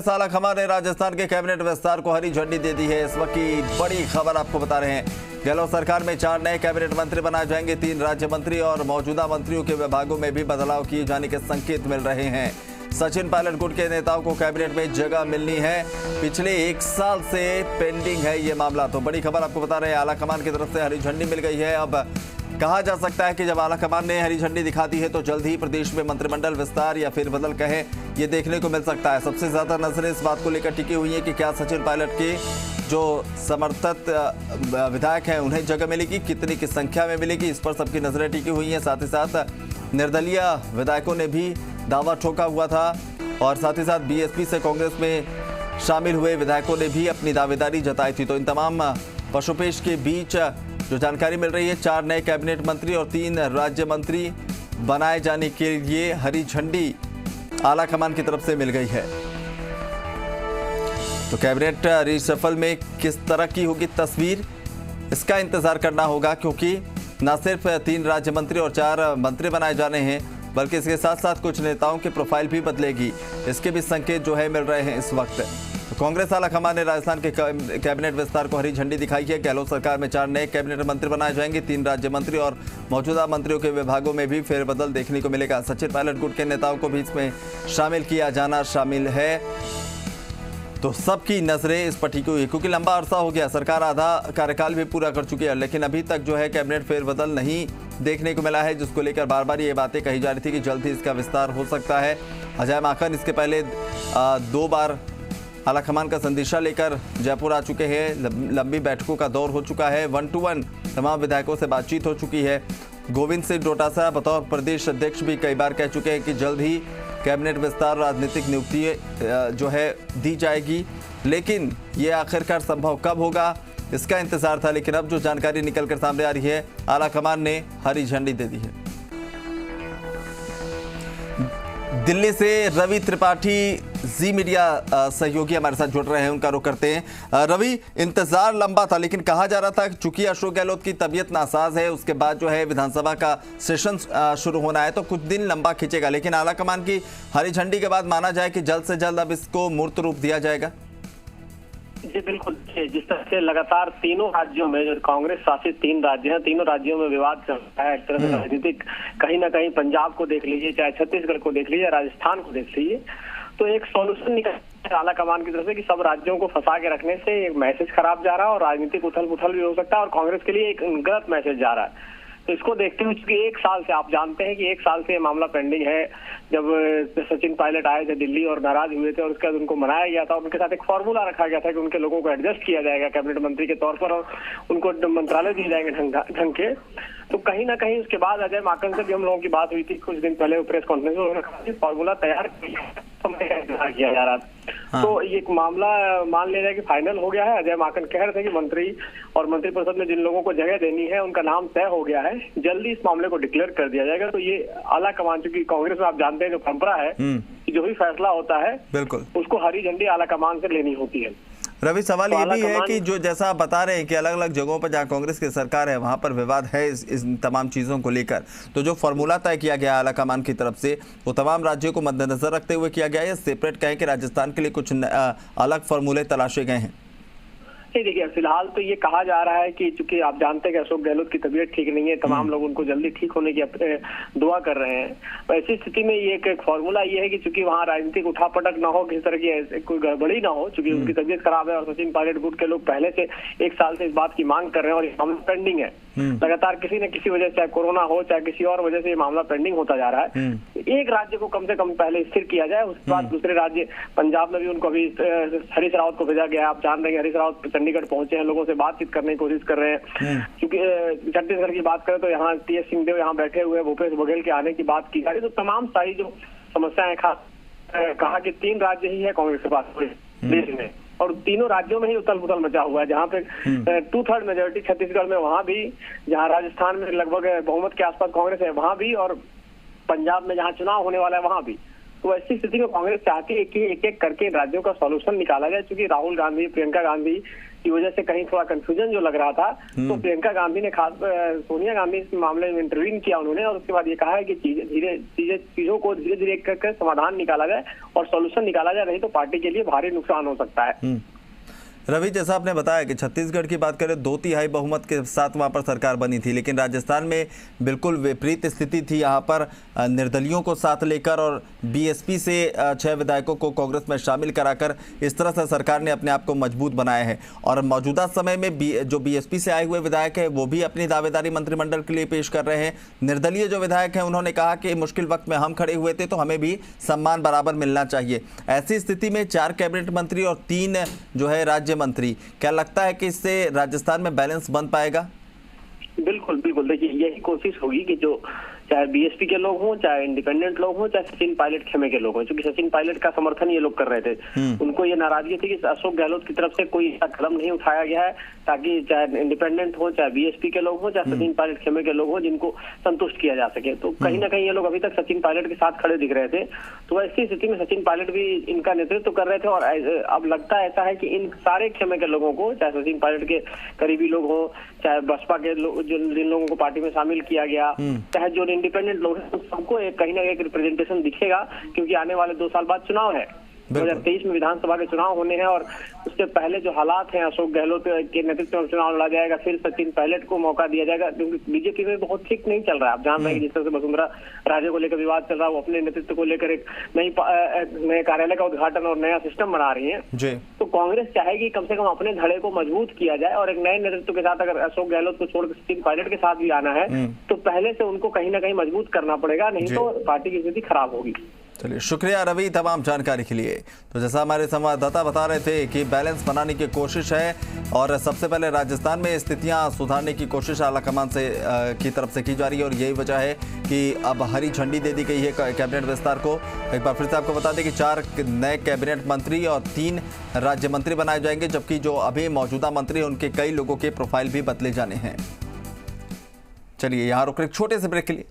साला खमार ने राजस्थान के कैबिनेट विस्तार को हरी झंडी दे दी है। इस वक्त की बड़ी खबर आपको बता रहे हैं। गहलोत सरकार में 4 नए कैबिनेट मंत्री बनाए जाएंगे। 3 राज्य मंत्री और मौजूदा मंत्रियों के विभागों में भी बदलाव किए जाने के संकेत मिल रहे हैं। सचिन पायलट गुट के नेताओं को कैबिनेट में जगह मिलनी है। पिछले 1 साल से पेंडिंग है ये मामला। तो बड़ी खबर आपको बता रहे हैं, आला कमान की तरफ से हरी झंडी मिल गई है। अब कहा जा सकता है कि जब आला कमान ने हरी झंडी दिखा दी है तो जल्द ही प्रदेश में मंत्रिमंडल विस्तार या फिर बदल कहें, ये देखने को मिल सकता है। सबसे ज्यादा नजरें इस बात को लेकर टिकी हुई है कि क्या सचिन पायलट के जो समर्थित विधायक हैं उन्हें जगह मिलेगी, कितनी की संख्या में मिलेगी, इस पर सबकी नजरें टिकी हुई हैं। साथ ही साथ निर्दलीय विधायकों ने भी दावा ठोका हुआ था और साथ ही साथ बीएसपी से कांग्रेस में शामिल हुए विधायकों ने भी अपनी दावेदारी जताई थी। तो इन तमाम पशुपेश के बीच जो जानकारी मिल रही है, 4 नए कैबिनेट मंत्री और 3 राज्य मंत्री बनाए जाने के लिए हरी झंडी आला कमान की तरफ से मिल गई है। तो कैबिनेट रिशफल में किस तरह की होगी तस्वीर, इसका इंतजार करना होगा, क्योंकि न सिर्फ 3 राज्य मंत्री और 4 मंत्री बनाए जाने हैं बल्कि इसके साथ साथ कुछ नेताओं की प्रोफाइल भी बदलेगी। इसके भी संकेत जो है मिल रहे हैं इस वक्त। तो कांग्रेस आला कमान ने राजस्थान के कैबिनेट विस्तार को हरी झंडी दिखाई है। गहलोत सरकार में 4 नए कैबिनेट मंत्री बनाए जाएंगे। 3 राज्य मंत्री और मौजूदा मंत्रियों के विभागों में भी फेरबदल देखने को मिलेगा। सचिन पायलट गुट के नेताओं को भी इसमें शामिल किया जाना शामिल है। तो सबकी नजरें इस पर टिकी हुई, क्योंकि लंबा अरसा हो गया, सरकार आधा कार्यकाल भी पूरा कर चुकी है, लेकिन अभी तक जो है कैबिनेट फेरबदल नहीं देखने को मिला है, जिसको लेकर बार बार ये बातें कही जा रही थी कि जल्द ही इसका विस्तार हो सकता है। अजय माकन इसके पहले 2 बार आला कमान का संदेशा लेकर जयपुर आ चुके हैं। लंबी बैठकों का दौर हो चुका है। 1 to 1 तमाम विधायकों से बातचीत हो चुकी है। गोविंद सिंह डोटासरा बतौर प्रदेश अध्यक्ष भी कई बार कह चुके हैं कि जल्द ही कैबिनेट विस्तार राजनीतिक नियुक्ति जो है दी जाएगी, लेकिन ये आखिरकार संभव कब होगा इसका इंतजार था। लेकिन अब जो जानकारी निकल कर सामने आ रही है, आला कमान ने हरी झंडी दे दी है। दिल्ली से रवि त्रिपाठी जी मीडिया सहयोगी हमारे साथ जुड़ रहे हैं, उनका रुख करते हैं। रवि, इंतजार लंबा था, लेकिन कहा जा रहा था कि चूंकि अशोक गहलोत की तबीयत नासाज है, उसके बाद जो है विधानसभा का सेशन शुरू होना है तो कुछ दिन लंबा खींचेगा, लेकिन आला कमान की हरी झंडी के बाद माना जाए कि जल्द से जल्द अब इसको मूर्त रूप दिया जाएगा। जी बिल्कुल, जिस तरह से लगातार तीनों राज्यों में जो कांग्रेस शासित 3 राज्य हैं, तीनों राज्यों में विवाद चल रहा है। एक तरह से राजनीतिक, कहीं ना कहीं पंजाब को देख लीजिए, चाहे छत्तीसगढ़ को देख लीजिए, राजस्थान को देख लीजिए, तो एक सॉल्यूशन निकल आला कमान की तरफ से कि सब राज्यों को फंसा के रखने से एक मैसेज खराब जा रहा है और राजनीतिक उथल पुथल भी हो सकता है और कांग्रेस के लिए एक गलत मैसेज जा रहा है। तो इसको देखते हुए चूंकि 1 साल से, आप जानते हैं कि 1 साल से ये मामला पेंडिंग है। जब सचिन पायलट आए थे दिल्ली और नाराज हुए थे और उसके बाद उनको मनाया गया था, उनके साथ एक फॉर्मूला रखा गया था कि उनके लोगों को एडजस्ट किया जाएगा कैबिनेट मंत्री के तौर पर और उनको मंत्रालय दिए जाएंगे ढंग के। तो कहीं ना कहीं उसके बाद अजय माकन से भी हम लोगों की बात हुई थी कुछ दिन पहले प्रेस कॉन्फ्रेंस में, उन्होंने फॉर्मूला तैयार किया जा रहा था। तो ये मामला मान लिया जाए कि फाइनल हो गया है। अजय माकन कह रहे थे कि मंत्री और मंत्रिपरिषद में जिन लोगों को जगह देनी है उनका नाम तय हो गया है, जल्दी इस मामले को डिक्लेयर कर दिया जाएगा। तो ये आला कमान, चूंकि कांग्रेस में आप जानते हैं जो परंपरा है कि जो भी फैसला होता है बिल्कुल उसको हरी झंडी आला कमान से लेनी होती है। रवि, सवाल ये भी है कि जो जैसा आप बता रहे हैं कि अलग अलग जगहों पर जहां कांग्रेस की सरकार है वहां पर विवाद है इस तमाम चीजों को लेकर, तो जो फॉर्मूला तय किया गया आला कमान की तरफ से वो तमाम राज्यों को मद्देनजर रखते हुए किया गया है, सेपरेट कहें कि राजस्थान के लिए कुछ अलग फॉर्मूले तलाशे गए हैं? देखिए, फिलहाल तो ये कहा जा रहा है कि चूंकि आप जानते हैं कि अशोक गहलोत की तबीयत ठीक नहीं है, तमाम लोग उनको जल्दी ठीक होने की दुआ कर रहे हैं। ऐसी स्थिति में ये एक फॉर्मूला ये है कि चूंकि वहाँ राजनीतिक उठापटक ना हो, किसी तरह की कोई गड़बड़ी ना हो, चूंकि उनकी तबीयत खराब है और सचिन पायलट गुट के लोग पहले से 1 साल से इस बात की मांग कर रहे हैं और ये मामला पेंडिंग है लगातार, किसी न किसी वजह से, चाहे कोरोना हो चाहे किसी और वजह से ये मामला पेंडिंग होता जा रहा है। एक राज्य को कम से कम पहले स्थिर किया जाए, उसके बाद दूसरे राज्य, पंजाब में भी उनको अभी हरीश रावत को भेजा गया। आप जान रहे हैं हरीश रावत चंडीगढ़ पहुंचे हैं, लोगों से बातचीत करने की कोशिश कर रहे हैं। क्योंकि छत्तीसगढ़ की बात करें तो यहाँ टीएस सिंहदेव यहाँ बैठे हुए, भूपेश बघेल के आने की बात की जा रही है। तो तमाम सारी जो समस्याएं, खास कहा कि 3 राज्य ही है कांग्रेस के पास देश में और तीनों राज्यों में ही उथल पुथल मचा हुआ है। जहाँ पे 2/3 मेजोरिटी छत्तीसगढ़ में, वहां भी, जहाँ राजस्थान में लगभग बहुमत के आसपास कांग्रेस है वहां भी, और पंजाब में जहाँ चुनाव होने वाला है वहां भी। तो ऐसी स्थिति में कांग्रेस चाहती है कि एक एक करके राज्यों का सॉल्यूशन निकाला जाए, क्योंकि राहुल गांधी, प्रियंका गांधी की वजह से कहीं थोड़ा कंफ्यूजन जो लग रहा था, तो प्रियंका गांधी ने खास सोनिया गांधी इस मामले में इंटरवीन किया उन्होंने, और उसके बाद ये कहा है कि चीजों को धीरे धीरे कर समाधान निकाला जाए और सॉल्यूशन निकाला जाए, नहीं तो पार्टी के लिए भारी नुकसान हो सकता है। रवि, जैसा आपने बताया कि छत्तीसगढ़ की बात करें 2/3 बहुमत के साथ वहां पर सरकार बनी थी, लेकिन राजस्थान में बिल्कुल विपरीत स्थिति थी। यहां पर निर्दलियों को साथ लेकर और बीएसपी से 6 विधायकों को कांग्रेस में शामिल कराकर इस तरह से सरकार ने अपने आप को मजबूत बनाया है। और मौजूदा समय में जो बीएसपी से आए हुए विधायक है वो भी अपनी दावेदारी मंत्रिमंडल के लिए पेश कर रहे हैं। निर्दलीय जो विधायक है उन्होंने कहा कि मुश्किल वक्त में हम खड़े हुए थे तो हमें भी सम्मान बराबर मिलना चाहिए। ऐसी स्थिति में 4 कैबिनेट मंत्री और 3 जो है राज्य मंत्री, क्या लगता है कि इससे राजस्थान में बैलेंस बन पाएगा? बिल्कुल बिल्कुल, देखिए यही कोशिश होगी कि जो चाहे बीएसपी के लोग हों, चाहे इंडिपेंडेंट लोग हों, चाहे सचिन पायलट खेमे के लोग हों, क्योंकि सचिन पायलट का समर्थन ये लोग कर रहे थे, उनको ये नाराजगी थी कि अशोक गहलोत की तरफ से कोई कदम नहीं उठाया गया है ताकि चाहे इंडिपेंडेंट हो, चाहे बीएसपी के लोग हों, चाहे सचिन पायलट खेमे के लोग हों, जिनको संतुष्ट किया जा सके। तो कहीं ना कहीं ये लोग अभी तक सचिन पायलट के साथ खड़े दिख रहे थे, तो ऐसी स्थिति में सचिन पायलट भी इनका नेतृत्व कर रहे थे। और अब लगता है ऐसा है कि इन सारे खेमे के लोगों को, चाहे सचिन पायलट के करीबी लोग हों, चाहे बसपा के जिन लोगों को पार्टी में शामिल किया गया, चाहे जो इंडिपेंडेंट लोग हैं, सबको कहीं ना एक रिप्रेजेंटेशन दिखेगा, क्योंकि आने वाले 2 साल बाद चुनाव है। 2023 में विधानसभा के चुनाव होने हैं, और उससे पहले जो हालात हैं, अशोक गहलोत के नेतृत्व में चुनाव लड़ा जाएगा, फिर सचिन पायलट को मौका दिया जाएगा, क्योंकि बीजेपी में बहुत ठीक नहीं चल रहा है। आप जान रहे हैं कि जिस तरह से वसुंधरा राजे को लेकर विवाद चल रहा है, वो अपने नेतृत्व को लेकर एक नए कार्यालय का उद्घाटन और नया सिस्टम बना रही है। तो कांग्रेस चाहेगी कम से कम अपने धड़े को मजबूत किया जाए, और एक नए नेतृत्व के साथ अगर अशोक गहलोत को छोड़कर सचिन पायलट के साथ भी आना है तो पहले से उनको कहीं ना कहीं मजबूत करना पड़ेगा, नहीं तो पार्टी की स्थिति खराब होगी। चलिए, शुक्रिया रवि तमाम जानकारी के लिए। तो जैसा हमारे संवाददाता बता रहे थे कि बैलेंस बनाने की कोशिश है, और सबसे पहले राजस्थान में स्थितियां सुधारने की कोशिश आलाकमान से की तरफ से की जा रही है, और यही वजह है कि अब हरी झंडी दे दी गई है कैबिनेट विस्तार को। एक बार फिर से आपको बता दें कि 4 नए कैबिनेट मंत्री और 3 राज्य मंत्री बनाए जाएंगे, जबकि जो अभी मौजूदा मंत्री हैं उनके कई लोगों के प्रोफाइल भी बदले जाने हैं। चलिए, यहाँ रुक एक छोटे से ब्रेक के लिए।